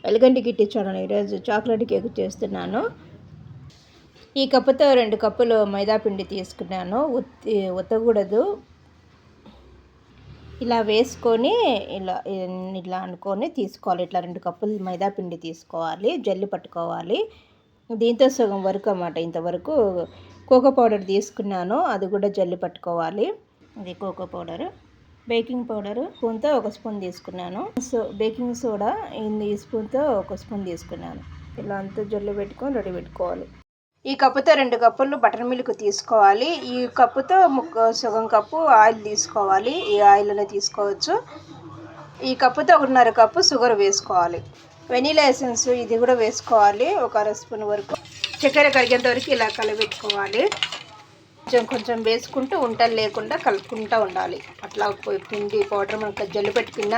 వెలుగంటి గిట్టించాను. ఈరోజు chocolate cake చేస్తున్నాను. ఈ కప్పుతో 2 కప్పులు మైదా పిండి తీసుకున్నాను. ఉత్తకూడదు. ఇలా వేసుకొని ఇలా అనుకొని తీసుకోవాలి. ఇట్లా 2 కప్పులు మైదా పిండి తీసుకోవాలి, జల్లి పట్టుకోవాలి. దీంతో సగం వరకు అన్నమాట. ఇంతవరకు కోకో పౌడర్ తీసుకున్నాను, అది కూడా జల్లి పట్టుకోవాలి. ఇది కోకో పౌడరు. బేకింగ్ పౌడరు స్పూన్తో 1 స్పూన్ తీసుకున్నాను. బేకింగ్ సోడా ఈ స్పూన్తో 1 స్పూన్ తీసుకున్నాను. ఇలా అంతా జల్లి పెట్టుకొని రెడీ పెట్టుకోవాలి. ఈ కప్పుతో 2 కప్పులు బటర్ మిల్క్ తీసుకోవాలి. ఈ కప్పుతో సగం కప్పు ఆయిల్ తీసుకోవాలి. ఈ ఆయిల్నే తీసుకోవచ్చు. ఈ కప్పుతో 1.5 కప్పు షుగర్ వేసుకోవాలి. వెనీలా ఎసెన్స్ ఇది కూడా వేసుకోవాలి. 1 స్పూన్ వరకు. చక్కెర కరిగేంత వరకు ఇలా కలబెట్టుకోవాలి. కొంచెం వేసుకుంటూ ఉంటలు లేకుండా కలుపుకుంటూ ఉండాలి. అట్లా పిండి పౌడర్ మనకు జల్లి పెట్టుకున్న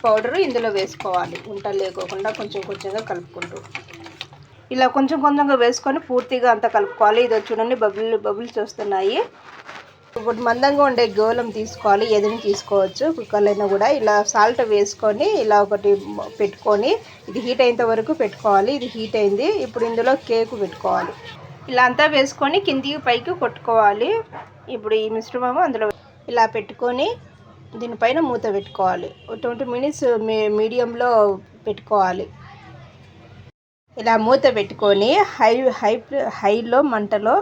పౌడరు ఇందులో వేసుకోవాలి. ఉంటలు లేకోకుండా కొంచెం కొంచెంగా కలుపుకుంటూ ఇలా కొంచెం కొంచెంగా వేసుకొని పూర్తిగా అంతా కలుపుకోవాలి. ఇది చూడండి బబుల్స్ వస్తున్నాయి. ఇప్పుడు మందంగా ఉండే గోళం తీసుకోవాలి. ఏదైనా తీసుకోవచ్చు, కుక్కర్లో అయినా కూడా. ఇలా సాల్ట్ వేసుకొని ఇలా ఒకటి పెట్టుకొని ఇది హీట్ అయ్యేంత వరకు పెట్టుకోవాలి. ఇది హీట్ అయింది. ఇప్పుడు ఇందులో కేకు పెట్టుకోవాలి. ఇలా అంతా వేసుకొని కిందికి పైకి కొట్టుకోవాలి. ఇప్పుడు ఈ మిశ్రమము అందులో ఇలా పెట్టుకొని దీనిపైన మూత పెట్టుకోవాలి. 20 మినిట్స్ మీడియంలో పెట్టుకోవాలి. ఇలా మూత పెట్టుకొని హైలో మంటలో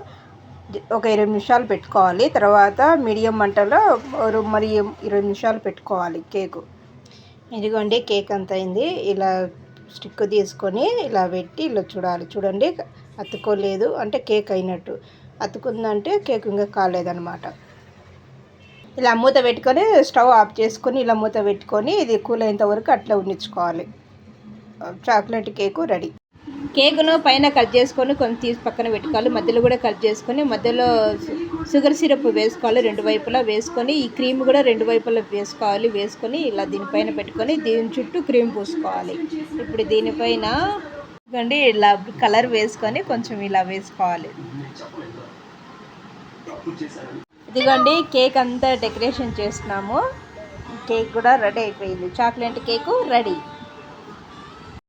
ఒక 20 నిమిషాలు పెట్టుకోవాలి. తర్వాత మీడియం మంటలో మరి 20 నిమిషాలు పెట్టుకోవాలి కేకు. ఇదిగోండి కేక్ అంత అయింది. ఇలా స్టిక్ తీసుకొని ఇలా పెట్టి ఇలా చూడండి అతుక్కోలేదు అంటే కేక్ అయినట్టు. అతుకుందంటే కేక్ ఇంకా కాలేదన్నమాట. ఇలా మూత పెట్టుకొని స్టవ్ ఆఫ్ చేసుకొని ఇలా మూత పెట్టుకొని ఇది కూల్ అయ్యేంత వరకు అట్లా ఉండించుకోవాలి. Chocolate cake ready. కేకును పైన కట్ చేసుకొని కొంచెం తీసి పక్కన పెట్టుకోవాలి. మధ్యలో కూడా కట్ చేసుకొని మధ్యలో షుగర్ సిరప్ వేసుకోవాలి. 2 వైపులా వేసుకొని ఈ క్రీమ్ కూడా 2 వైపులా వేసుకోవాలి. వేసుకొని ఇలా దీనిపైన పెట్టుకొని దీని చుట్టూ క్రీమ్ పూసుకోవాలి. ఇప్పుడు దీనిపైన ఇలా కలర్ వేసుకొని కొంచెం ఇలా వేసుకోవాలి. ఇదిగోండి కేక్ అంతా డెకరేషన్ చేస్తున్నాము. కేక్ కూడా రెడీ అయిపోయింది. Chocolate cake ready.